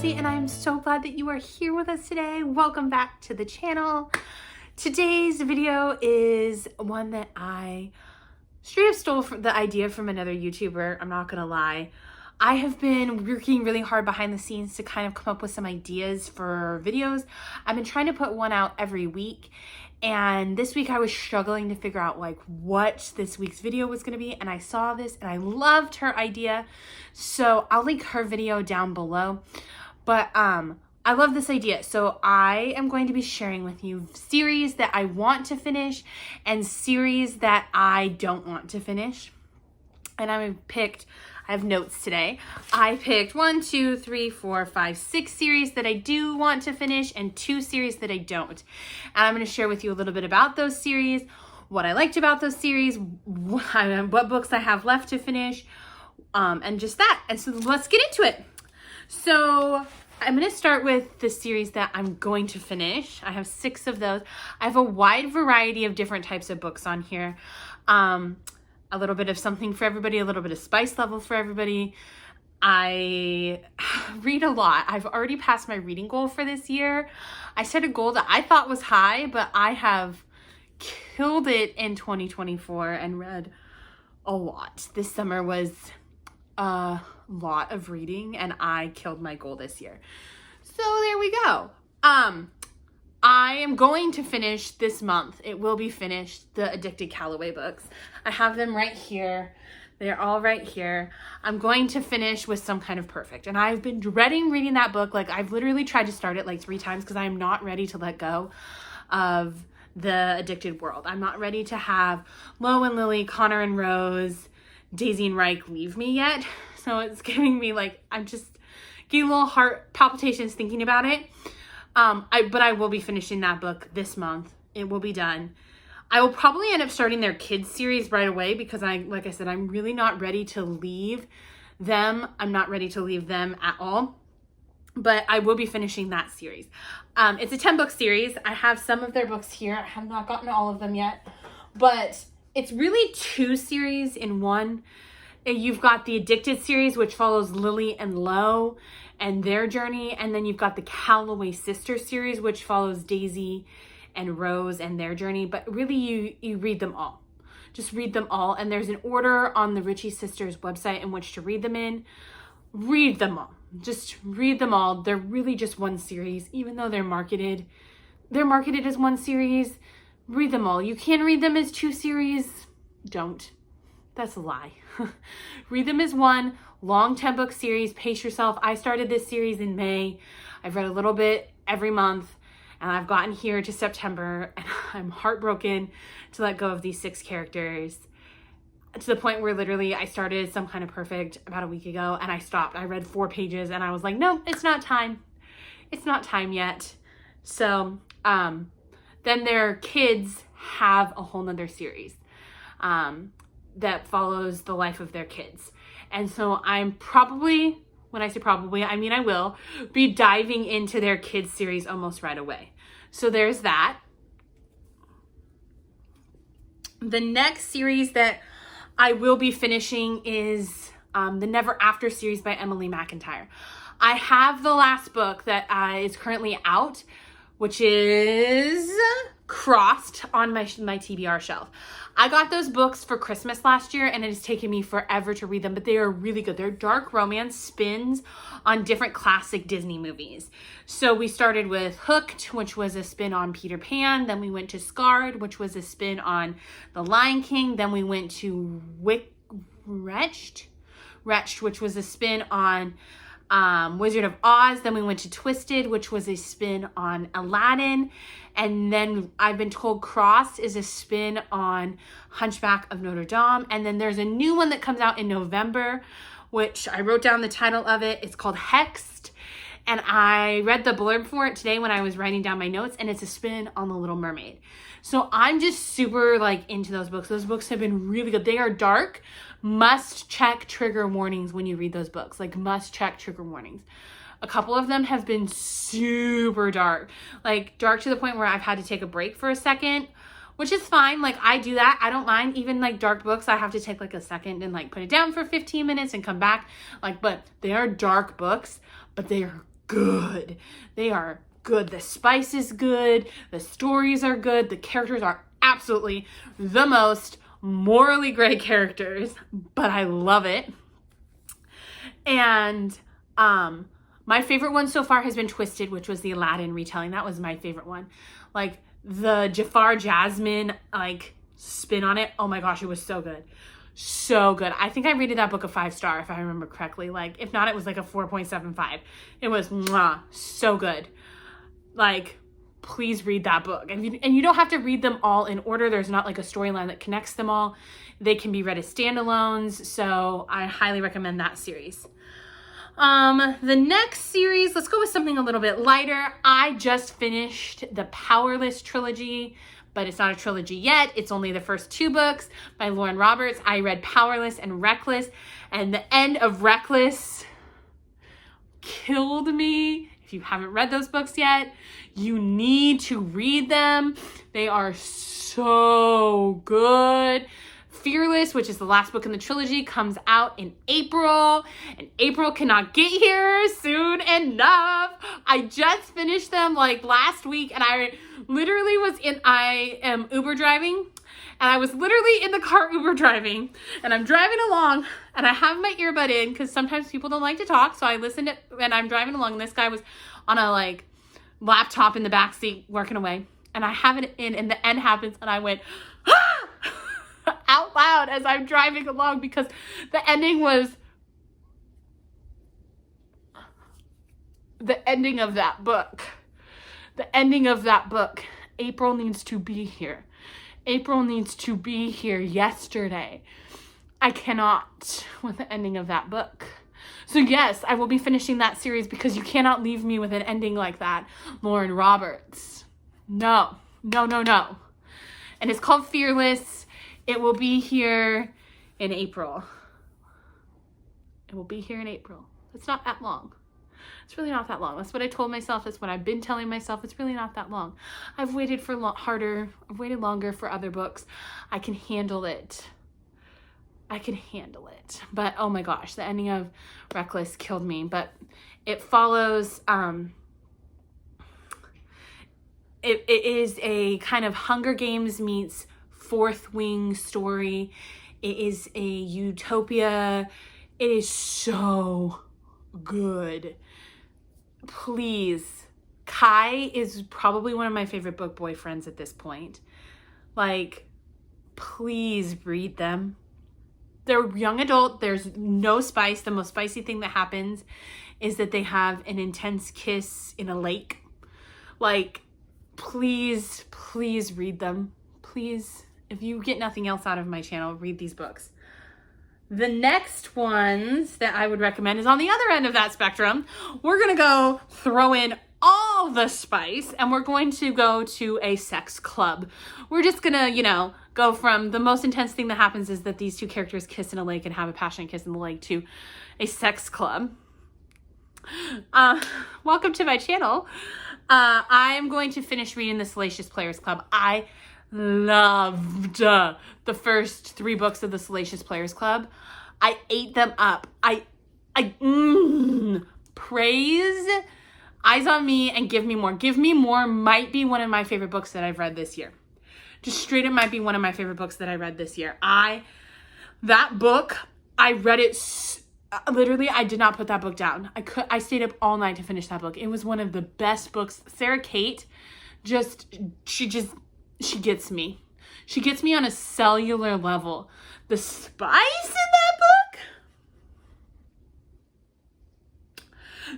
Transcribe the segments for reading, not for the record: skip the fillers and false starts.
Kelsey, and I am so glad that you are here with us today. Welcome back to the channel. Today's video is one that I straight up stole the idea from another YouTuber. I'm not gonna lie. I have been working really hard behind the scenes to kind of come up with some ideas for videos. I've been trying to put one out every week, and this week I was struggling to figure out like what this week's video was going to be, and I saw this and I loved her idea, so I'll link her video down below. But I love this idea, so I am going to be sharing with you series that I want to finish and series that I don't want to finish. And I have notes today. I picked 1, 2, 3, 4, 5, 6 series that I do want to finish and 2 series that I don't. And I'm going to share with you a little bit about those series, what I liked about those series, what books I have left to finish, and just that. And so let's get into it. So I'm going to start with the series that I'm going to finish. I have 6 of those. I have a wide variety of different types of books on here. A little bit of something for everybody, a little bit of spice level for everybody. I read a lot. I've already passed my reading goal for this year. I set a goal that I thought was high, but I have killed it in 2024 and read a lot. This summer was a lot of reading and I killed my goal this year. So there we go. I am going to finish this month. It will be finished, the Addicted Calloway books. I have them right here. They're all right here. I'm going to finish with Some Kind of Perfect. And I've been dreading reading that book. Like, I've literally tried to start it like 3 times because I'm not ready to let go of the addicted world. I'm not ready to have Lo and Lily, Connor and Rose, Daisy and Reich leave me yet. So it's giving me like, I'm just getting little heart palpitations thinking about it. But I will be finishing that book this month. It will be done. I will probably end up starting their kids series right away because like I said, I'm really not ready to leave them. I'm not ready to leave them at all, but I will be finishing that series. It's a 10-book series. I have some of their books here. I have not gotten all of them yet, but it's really 2 series in one. You've got the Addicted series, which follows Lily and Lo and their journey. And then you've got the Calloway Sisters series, which follows Daisy and Rose and their journey. But really, you read them all. Just read them all. And there's an order on the Ritchie Sisters website in which to read them in. Read them all. Just read them all. They're really just one series, even though they're marketed. They're marketed as one series. Read them all. You can read them as 2 series. Don't. That's a lie. Read them as one long 10-book series. Pace yourself. I started this series in May. I've read a little bit every month, and I've gotten here to September, and I'm heartbroken to let go of these 6 characters to the point where literally I started Some Kind of Perfect about a week ago, and I stopped. I read 4 pages, and I was like, no, it's not time. It's not time yet. So then their kids have a whole nother series that follows the life of their kids. And so I'm probably, when I say probably, I mean I will be diving into their kids series almost right away. So there's that. The next series that I will be finishing is the Never After series by Emily McIntyre. I have the last book that is currently out, which is Crossed on my TBR shelf. I got those books for Christmas last year, and it has taken me forever to read them, but they are really good. They're dark romance spins on different classic Disney movies. So we started with Hooked, which was a spin on Peter Pan. Then we went to Scarred, which was a spin on The Lion King. Then we went to Wretched, which was a spin on Wizard of Oz. Then we went to Twisted, which was a spin on Aladdin. And then I've been told Crossed is a spin on Hunchback of Notre Dame. And then there's a new one that comes out in November, which I wrote down the title of it. It's called Hexed. And I read the blurb for it today when I was writing down my notes, and it's a spin on The Little Mermaid. So I'm just super like into those books. Those books have been really good. They are dark. Must check trigger warnings when you read those books. Like, must check trigger warnings. A couple of them have been super dark. Like, dark to the point where I've had to take a break for a second, which is fine. Like, I do that. I don't mind. Even like dark books, I have to take like a second and like put it down for 15 minutes and come back. Like, but they are dark books, but they are good. They are good. The spice is good. The stories are good. The characters are absolutely the most morally gray characters, but I love it. And my favorite one so far has been Twisted, which was the Aladdin retelling. That was my favorite one. Like the Jafar Jasmine like spin on it. Oh my gosh, it was so good. So good. I think I rated that book a 5-star if I remember correctly. Like if not, it was like a 4.75. It was so good. Like please read that book. And you don't have to read them all in order. There's not like a storyline that connects them all. They can be read as standalones. So I highly recommend that series. The next series, let's go with something a little bit lighter. I just finished the Powerless trilogy, but it's not a trilogy yet. It's only the first 2 books by Lauren Roberts. I read Powerless and Reckless, and the end of Reckless killed me. If you haven't read those books yet, you need to read them. They are so good. Fearless, which is the last book in the trilogy, comes out in April, and April cannot get here soon enough. I just finished them like last week, and I am Uber driving, and I was literally in the car Uber driving, and I'm driving along, and I have my earbud in because sometimes people don't like to talk, so I listened to, and I'm driving along, and this guy was on a like laptop in the backseat working away, and I have it in, and the end happens, and I went, ah! out loud as I'm driving along because the ending of that book. The ending of that book. April needs to be here. April needs to be here yesterday. I cannot with the ending of that book. So yes, I will be finishing that series because you cannot leave me with an ending like that, Lauren Roberts. No. And it's called Fearless. It will be here in April. It will be here in April. It's not that long. It's really not that long. That's what I told myself. That's what I've been telling myself. It's really not that long. I've waited for harder. I've waited longer for other books. I can handle it. But oh my gosh, the ending of Reckless killed me. But it follows, it is a kind of Hunger Games meets Fourth Wing story. It is a utopia. It is so good. Please. Kai is probably one of my favorite book boyfriends at this point. Like, please read them. They're young adult. There's no spice. The most spicy thing that happens is that they have an intense kiss in a lake. Like, please read them. Please. If you get nothing else out of my channel, read these books. The next ones that I would recommend is on the other end of that spectrum. We're going to go throw in all the spice, and we're going to go to a sex club. We're just going to, go from the most intense thing that happens is that these 2 characters kiss in a lake and have a passionate kiss in the lake to a sex club. Welcome to my channel. I am going to finish reading the Salacious Players Club. I loved the first 3 books of the Salacious Players Club. I ate them up. Praise, Eyes on Me, and Give Me More. Give Me More might be one of my favorite books that I've read this year. Just straight up might be one of my favorite books that I read this year. That book, I read it, literally, I did not put that book down. I stayed up all night to finish that book. It was one of the best books. Sarah Kate, she gets me. She gets me on a cellular level. The spice in that book?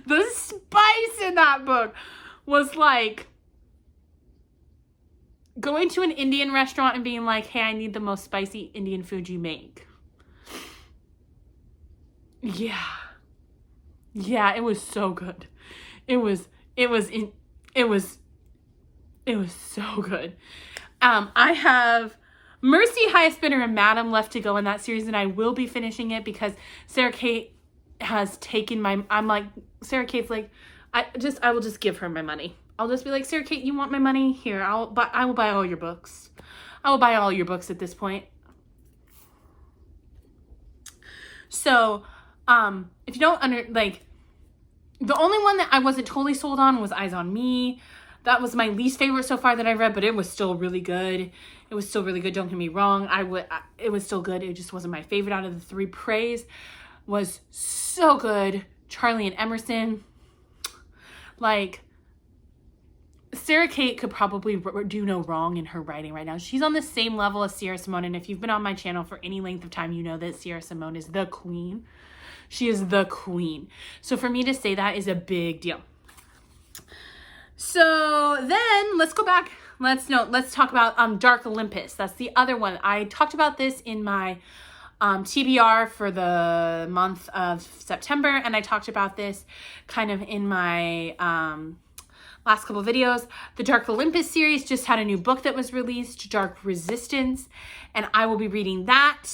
The spice in that book was like going to an Indian restaurant and being like, hey, I need the most spicy Indian food you make. Yeah, it was so good. It was so good. I have Mercy, Highest Bidder, and Madam left to go in that series, and I will be finishing it because Sarah Kate has taken Sarah Kate's like, I will just give her my money. I'll just be like, Sarah Kate, you want my money? Here, I will buy all your books. I will buy all your books at this point. So, if you don't The only one that I wasn't totally sold on was Eyes on Me. That was my least favorite so far that I've read, but it was still really good. It was still really good. Don't get me wrong. It was still good. It just wasn't my favorite out of the three. Praise was so good. Charlie and Emerson. Like, Sarah Kate could probably do no wrong in her writing right now. She's on the same level as Sierra Simone. And if you've been on my channel for any length of time, you know that Sierra Simone is the queen. She is the queen. So for me to say that is a big deal. So then let's go back. Let's talk about Dark Olympus. That's the other one. I talked about this in my TBR for the month of September. And I talked about this kind of in my last couple of videos. The Dark Olympus series just had a new book that was released, Dark Resistance. And I will be reading that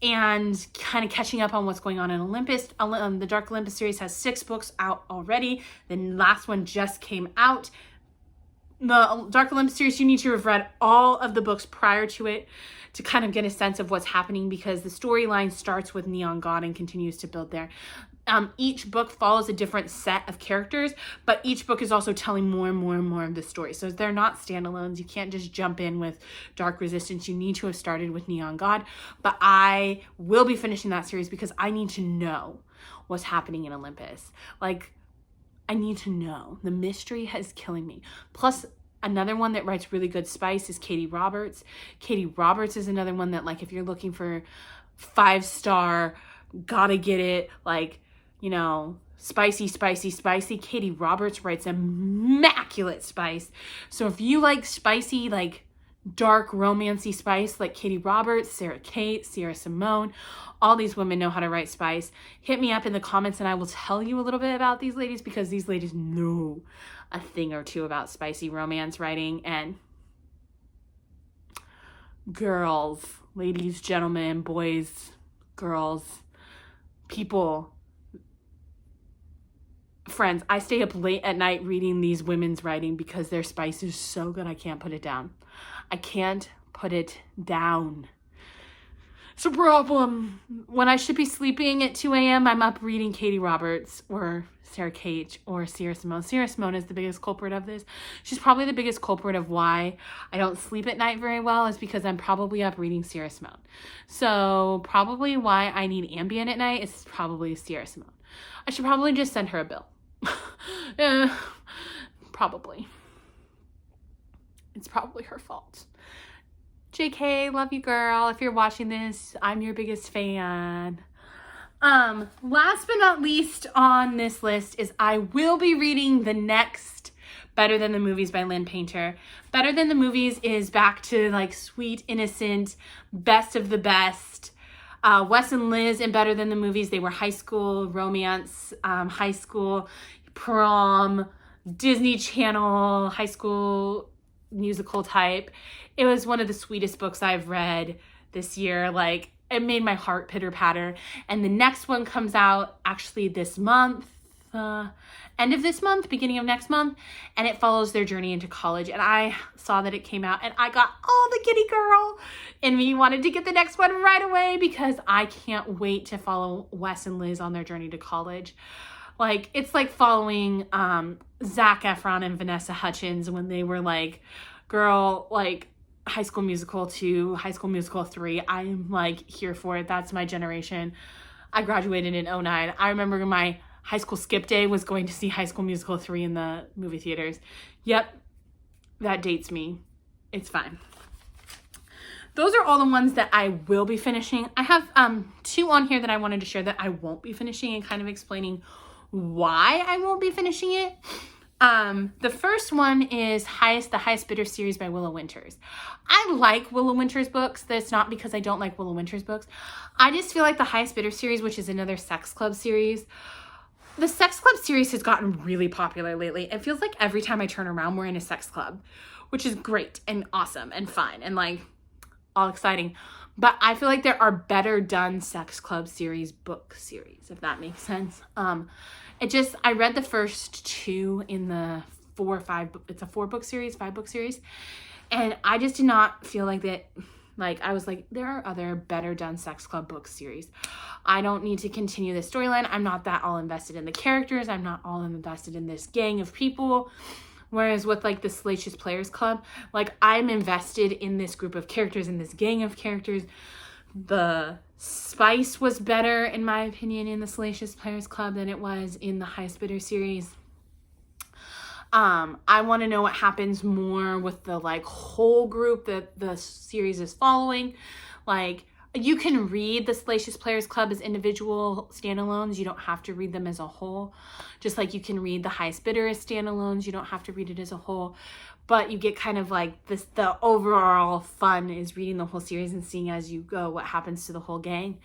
and kind of catching up on what's going on in Olympus. The Dark Olympus series has 6 books out already. The last one just came out. The Dark Olympus series, you need to have read all of the books prior to it to kind of get a sense of what's happening, because the storyline starts with Neon God and continues to build there. Each book follows a different set of characters, but each book is also telling more and more and more of the story. So they're not standalones. You can't just jump in with Dark Resistance. You need to have started with Neon God. But I will be finishing that series because I need to know what's happening in Olympus. Like, I need to know. The mystery is killing me. Plus, another one that writes really good spice is Katie Roberts. Katie Roberts is another one that, like, if you're looking for 5-star, gotta get it, like, you know, spicy, Katie Roberts writes immaculate spice. So if you like spicy, like dark, romancy spice, like Katie Roberts, Sarah Kate, Sierra Simone, all these women know how to write spice. Hit me up in the comments and I will tell you a little bit about these ladies, because these ladies know a thing or two about spicy romance writing. And girls, ladies, gentlemen, boys, girls, people, friends, I stay up late at night reading these women's writing because their spice is so good. I can't put it down. I can't put it down. It's a problem. When I should be sleeping at 2 a.m., I'm up reading Katie Roberts or Sarah Kate or Sierra Simone. Sierra Simone is the biggest culprit of this. She's probably the biggest culprit of why I don't sleep at night very well, is because I'm probably up reading Sierra Simone. So probably why I need Ambien at night is probably Sierra Simone. I should probably just send her a bill. Probably. It's probably her fault. JK, love you, girl. If you're watching this, I'm your biggest fan. Last but not least on this list is I will be reading the next Better Than the Movies by Lynn Painter. Better Than the Movies is back to like sweet, innocent, best of the best. Wes and Liz in Better Than the Movies, they were high school romance, high school prom, Disney Channel, high school musical type. It was one of the sweetest books I've read this year. Like, it made my heart pitter patter. And the next one comes out actually this month, end of this month, beginning of next month, and it follows their journey into college. And I saw that it came out and I got all the giddy girl in me wanted to get the next one right away, because I can't wait to follow Wes and Liz on their journey to college. Like, it's like following Zac Efron and Vanessa Hudgens when they were like, girl, like High School Musical 2, High School Musical 3. I'm like here for it. That's my generation. I graduated in 2009. I remember my high school skip day was going to see High School Musical 3 in the movie theaters. Yep, that dates me. It's fine. Those are all the ones that I will be finishing. I have 2 on here that I wanted to share that I won't be finishing, and kind of explaining why I won't be finishing it. The first one is the Highest Bidder series by Willow Winters. I like Willow Winters books. That's not because I don't like Willow Winters books. I just feel like the Highest Bidder series, which is another sex club series, the sex club series has gotten really popular lately. It feels like every time I turn around, we're in a sex club, which is great and awesome and fun and like all exciting. But I feel like there are better done sex club series, book series, if that makes sense. I read the first 2 in the 4 or 5, it's a 4-book series, 5-book series. And I just did not feel like that Like, I was like, there are other better done sex club book series. I don't need to continue this storyline. I'm not that all invested in the characters. I'm not all invested in this gang of people. Whereas with like the Salacious Players Club, like I'm invested in this group of characters, in this gang of characters. The spice was better, in my opinion, in the Salacious Players Club than it was in the Highest Bidder series. I want to know what happens more with the like whole group that the series is following. Like, you can read the Salacious Players Club as individual standalones. You don't have to read them as a whole. Just like you can read the Highest Bidder as standalones. You don't have to read it as a whole. But you get kind of like this, the overall fun is reading the whole series and seeing as you go what happens to the whole gang.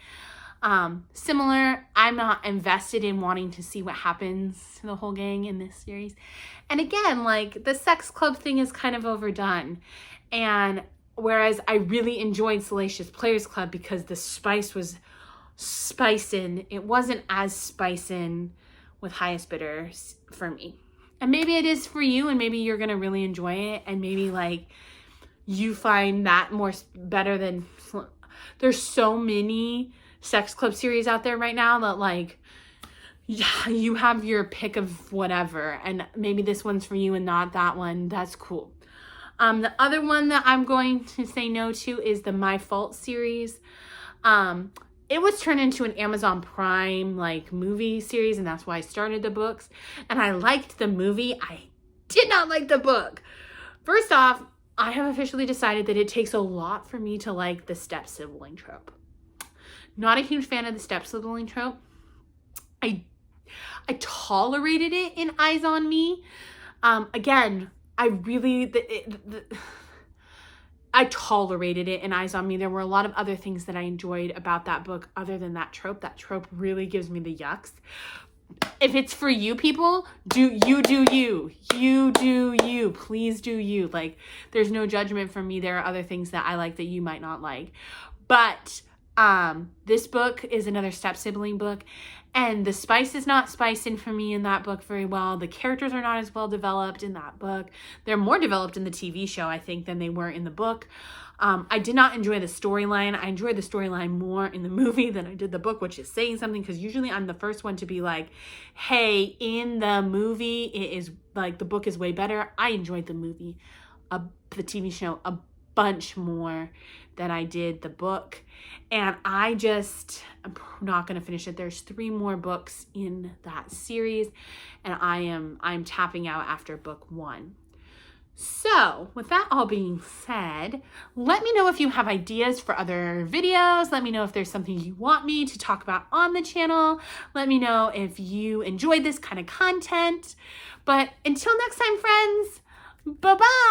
Similar, I'm not invested in wanting to see what happens to the whole gang in this series. And again, like the sex club thing is kind of overdone. And whereas I really enjoyed Salacious Players Club because the spice was spicin', it wasn't as spicin' with Highest Bidder for me. And maybe it is for you, and maybe you're going to really enjoy it. And maybe like you find that more better than, there's so many sex club series out there right now that like, yeah, you have your pick of whatever. And maybe this one's for you and not that one. That's cool. The other one that I'm going to say no to is the My Fault series. It was turned into an Amazon Prime like movie series, and that's why I started the books. And I liked the movie. I did not like the book. First off, I have officially decided that it takes a lot for me to like the step sibling trope. Not a huge fan of the step sibling trope. I tolerated it in Eyes on Me. Again, I tolerated it in Eyes on Me. There were a lot of other things that I enjoyed about that book other than that trope. That trope really gives me the yucks. If it's for you people, do you. You do you. Please do you. Like, there's no judgment from me. There are other things that I like that you might not like. But this book is another step sibling book, and the spice is not spicing for me in that book very well. The characters are not as well developed in that book. They're more developed in the TV show, I think, than they were in the book. I did not enjoy the storyline. I enjoyed the storyline more in the movie than I did the book, which is saying something, because usually I'm the first one to be like, hey, in the movie, it is like the book is way better. I enjoyed the movie, the TV show, a bunch more than I did the book. And I'm not going to finish it. There's 3 more books in that series, and I'm tapping out after book 1. So with that all being said, let me know if you have ideas for other videos. Let me know if there's something you want me to talk about on the channel. Let me know if you enjoyed this kind of content. But until next time, friends, bye-bye.